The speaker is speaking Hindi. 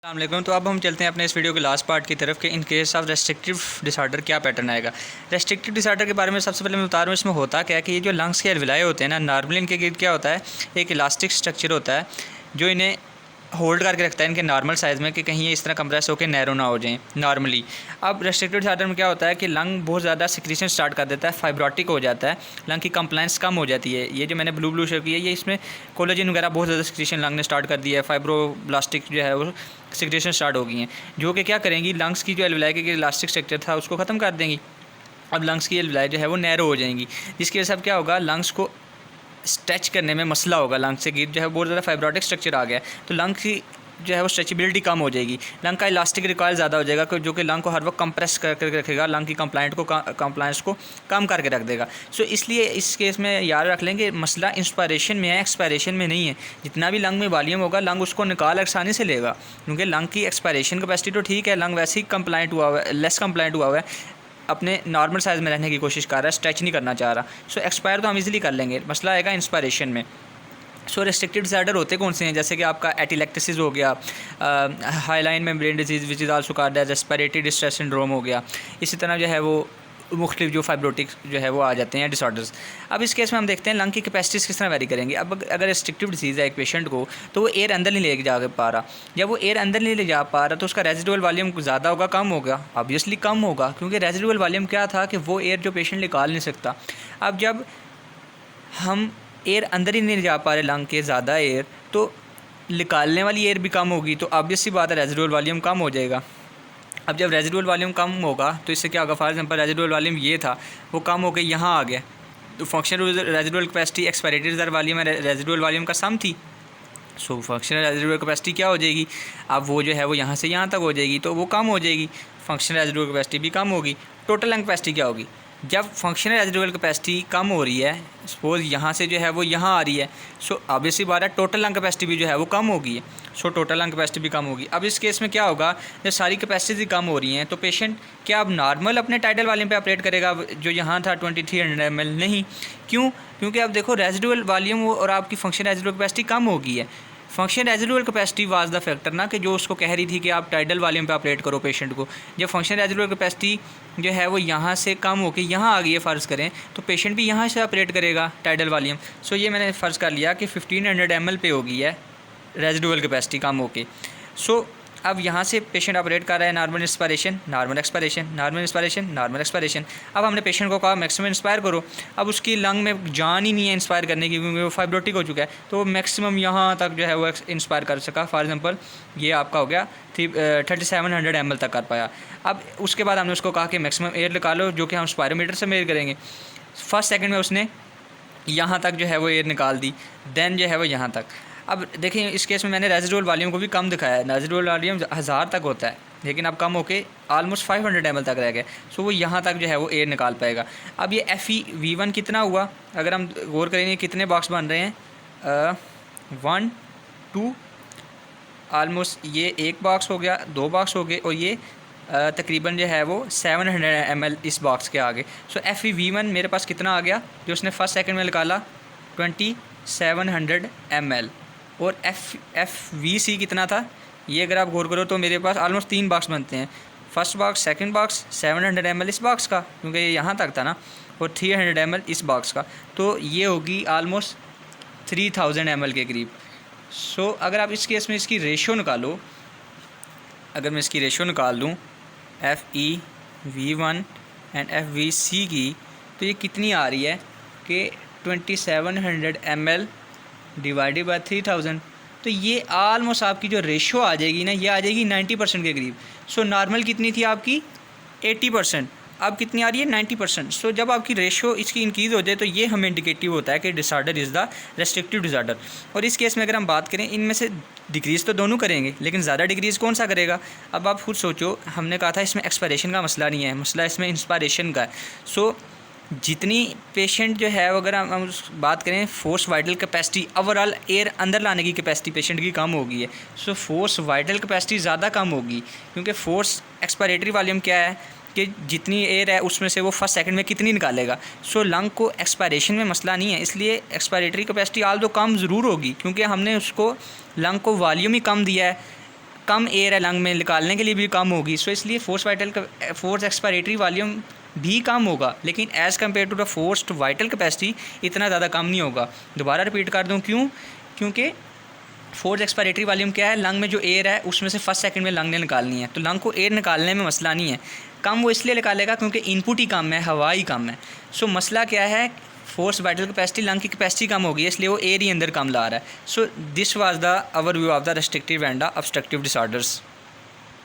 अस्सलामुअलैकुम। तो अब हम चलते हैं अपने इस वीडियो के लास्ट पार्ट की तरफ कि in case of restrictive disorder क्या पैटर्न आएगा। रेस्ट्रिक्टिव डिसऑर्डर के बारे में सबसे पहले मैं बता रहा हूँ इसमें होता क्या है कि ये जो लंग्स के अलविलाए होते हैं ना, नॉर्मली इनके गिर्द क्या होता है, एक इलास्टिक स्ट्रक्चर होता है जो इन्हें होल्ड करके रखता है इनके नॉर्मल साइज़ में कि कहीं ये इस तरह कंप्रेस होकर नैरो ना हो जाएं नॉर्मली। अब रेस्ट्रिक्टिव डिसऑर्डर में क्या होता है कि लंग बहुत ज़्यादा सिक्रीशन स्टार्ट कर देता है, फाइब्रोटिक हो जाता है, लंग की कंप्लाइंस कम हो जाती है। ये जो मैंने ब्लू शो की है ये इसमें कोलेजन वगैरह बहुत ज़्यादा सिक्रीशन लंग ने स्टार्ट कर दिया है, फाइब्रोब्लास्टिक जो है वो सिक्रेशन स्टार्ट हो गई हैं जो कि क्या करेंगी, लंग्स की जो एल्विलाई के इलास्टिक स्ट्रक्चर था उसको ख़त्म कर देंगी। अब लंग्स की एल्विलाई जो है वो नैरो हो जाएंगी, जिसकी वजह से अब क्या होगा, लंग्स को स्ट्रेच करने में मसला होगा। लंग से गिर जो है बहुत ज़्यादा फाइब्रोटिक स्ट्रक्चर आ गया है तो लंग की जो है वो स्ट्रेचेबिलिटी कम हो जाएगी, लंग का इलास्टिक रिकॉयल ज़्यादा हो जाएगा जो कि लंग को हर वक्त कंप्रेस करके रखेगा, लंग की कंप्लाइंस को कम करके रख देगा। सो इसलिए इस केस में याद रख लेंगे मसला इंस्पायरेशन में है, एक्सपायरेशन में नहीं है। जितना भी लंग में वॉल्यूम होगा लंग उसको निकाल आसानी से लेगा, क्योंकि लंग की एक्सपायरेशन कैपेसिटी तो ठीक है, लंग वैसे ही कंप्लाइंट हुआ हुआ है, लेस कंप्लाइंट हुआ हुआ है, अपने नॉर्मल साइज़ में रहने की कोशिश कर रहा है, स्ट्रेच नहीं करना चाह रहा। सो एक्सपायर तो हम इजीली कर लेंगे, मसला आएगा इंस्पायरेशन में। सो रेस्ट्रिक्टिव डिसऑर्डर होते कौन से हैं, जैसे कि आपका एटिलेक्टेसिस हो गया, hyaline membrane disease which is also called as respiratory distress syndrome हो गया। इसी तरह जो है वो मुख्तलिफ जो फाइब्रोटिक जो है वो आ जाते हैं डिसऑर्डर्स। अब इस केस में हम देखते हैं लंग की कैपेसिटीज़ किस तरह वेरी करेंगी। अब अगर रेस्ट्रिक्टिव डिजीज़ है एक पेशेंट को तो वो एयर अंदर नहीं ले जा पा रहा, जब वो एयर अंदर नहीं ले जा पा रहा तो उसका रेजिडुअल वॉल्यूम ज़्यादा होगा कम होगा, ऑब्वियसली कम होगा, क्योंकि रेजिडुअल वॉल्यूम क्या था कि वो एयर जो पेशेंट निकाल नहीं सकता। अब जब हम एयर अंदर ही नहीं जा पा रहे लंग के ज़्यादा एयर, तो निकालने वाली एयर भी कम होगी, तो ऑब्वियस सी बात है रेजिडुअल वॉल्यूम कम हो जाएगा। अब जब रेजिडुअल वॉल्यूम कम होगा तो इससे क्या होगा, फॉर एग्जांपल रेजिडुअल वॉल्यूम ये था वो कम होकर यहाँ आ गया, तो functional residual capacity expiratory reserve volume है रेजिडुअल वॉल्यूम का सम थी। सो फंक्शनल रेजिडुअल कैपेसिटी क्या हो जाएगी, अब वो जो है वो यहाँ से यहाँ तक हो जाएगी, तो वो कम हो जाएगी, फंक्शनल रेजिडुअल कैपेसिटी भी कम होगी। टोटल लंग कैपेसिटी क्या होगी, जब फंक्शनल रेजिडुअल कैपेसिटी कम हो रही है, सपोज यहाँ से जो है वो यहाँ आ रही है, सो ऑब्वियसली बात है टोटल लंग कैपेसिटी भी जो है वो कम हो गई है, सो टोटल लंग कैपेसिटी भी कम होगी। अब इस केस में क्या होगा, जब सारी कैपेसिटी कम हो रही हैं तो पेशेंट क्या अब नॉर्मल अपने टाइडल वॉल्यूम पे ऑपरेट करेगा जो यहाँ था 2300 ml, नहीं। क्यों, क्योंकि अब देखो रेजिडुअल वॉल्यूम और आपकी फंक्शनल रेजिडुअल कैपेसिटी कम हो गई है। Function residual capacity was the factor ना कि जो उसको कह रही थी कि आप टाइडल वॉल्यूम पे ऑपरेट करो पेशेंट को। जब फंक्शन रेजिडुअल कैपेसिटी जो है वो यहाँ से कम होकर यहाँ आ गई है फ़र्ज़ करें, तो पेशेंट भी यहाँ से ऑपरेट करेगा टाइडल वॉल्यूम। सो ये मैंने फ़र्ज़ कर लिया कि 1500 ml पे हो गई है रेजिडुअल कैपेसिटी कम होके। सो अब यहाँ से पेशेंट ऑपरेट कर रहा है normal inspiration, normal expiration, normal inspiration, normal expiration. अब हमने पेशेंट को कहा मैक्सिमम इंस्पायर करो, अब उसकी लंग में जान ही नहीं है इंस्पायर करने की, क्योंकि वो फाइब्रोटिक हो चुका है, तो मैक्सिमम यहाँ तक जो है वो इंस्पायर कर सका। फॉर एग्जांपल ये आपका हो गया 3700 ml तक कर पाया। अब उसके बाद हमने उसको कहा कि मैक्सिमम एयर निकालो, जो कि हम स्पायरोमीटर से मेजर करेंगे। फर्स्ट सेकेंड में उसने यहाँ तक जो है वो एयर निकाल दी, देन जो है वो यहाँ तक। अब देखिए इस केस में मैंने रेजिडुअल वॉल्यूम को भी कम दिखाया है, रेजिडुअल वॉल्यूम 1000 तक होता है, लेकिन अब कम होके ऑलमोस्ट 500 ml तक रह गया, सो वो यहाँ तक जो है वो एयर निकाल पाएगा। अब ये FeV1 कितना हुआ, अगर हम गौर करेंगे कितने बॉक्स बन रहे हैं, 1 2 ऑलमोस्ट ये एक बॉक्स हो गया, 2 बॉक्स हो गए, और ये तकरीबन जो है वो 700 ml इस बॉक्स के आगे। सो FeV1 मेरे पास कितना आ गया, जो उसने फर्स्ट सेकंड में निकाला 2700 ml, और FVC कितना था, ये अगर आप गौर करो तो मेरे पास ऑलमोस्ट 3 बॉक्स बनते हैं, first box, second box, 700 ml इस बॉक्स का, क्योंकि ये यहाँ तक था ना, और 300 ml इस बॉक्स का, तो ये होगी ऑलमोस्ट 3000 ml के करीब। सो अगर आप इस केस में इसकी रेशो निकालो, अगर मैं इसकी रेशो निकाल दूँ FeV1 एंड FVC की, तो ये कितनी आ रही है कि 2700 ml डिवाइडेड बाय 3000, तो ये आलमोस्ट आपकी जो रेशो आ जाएगी ना, ये आ जाएगी 90% के करीब। सो नॉर्मल कितनी थी आपकी 80%, अब कितनी आ रही है 90%। सो जब आपकी रेशो इसकी इंक्रीज़ हो जाए तो ये हमें इंडिकेटिव होता है कि disorder is the restrictive disorder. और इस केस में अगर हम बात करें, इनमें से डिक्रीज़ तो दोनों करेंगे, लेकिन ज़्यादा डिक्रीज़ कौन सा करेगा। अब आप खुद सोचो, हमने कहा था इसमें एक्सपायरेशन का मसला नहीं है, मसला इसमें इंस्पायरेशन का है। सो जितनी पेशेंट जो है अगर हम बात करें force vital capacity, overall air अंदर लाने की कैपेसिटी पेशेंट की कम होगी है, सो फोर्स वाइटल कैपेसिटी ज़्यादा कम होगी, क्योंकि फोर्स एक्सपायरेटरी वॉल्यूम क्या है कि जितनी एयर है उसमें से वो फर्स्ट सेकंड में कितनी निकालेगा। सो लंग को एक्सपायरेशन में मसला नहीं है, इसलिए एक्सपायरेटरी कैपेसिटी आल दो कम ज़रूर होगी, क्योंकि हमने उसको लंग को वॉल्यूम ही कम दिया है, कम एयर है लंग में, निकालने के लिए भी कम होगी। सो इसलिए फोर्स एक्सपायरेटरी वॉल्यूम भी कम होगा, लेकिन as compare to the force to vital capacity इतना ज़्यादा कम नहीं होगा। दोबारा रिपीट कर दूँ, क्यों? क्योंकि फोर्स एक्सपायरेटरी वॉल्यूम क्या है, लंग में जो एयर है उसमें से फर्स्ट सेकंड में लंग ने निकालनी है, तो लंग को एयर निकालने में मसला नहीं है। कम वो इसलिए निकालेगा क्योंकि इनपुट ही कम है, हवा ही कम है। सो मसला क्या है, फोर्स वाइटल कैपेसिटी, लंग की कैपेसिटी कम होगी, इसलिए वो एयर ही अंदर कम ला रहा है। So this was the overview of the restrictive and the obstructive disorders.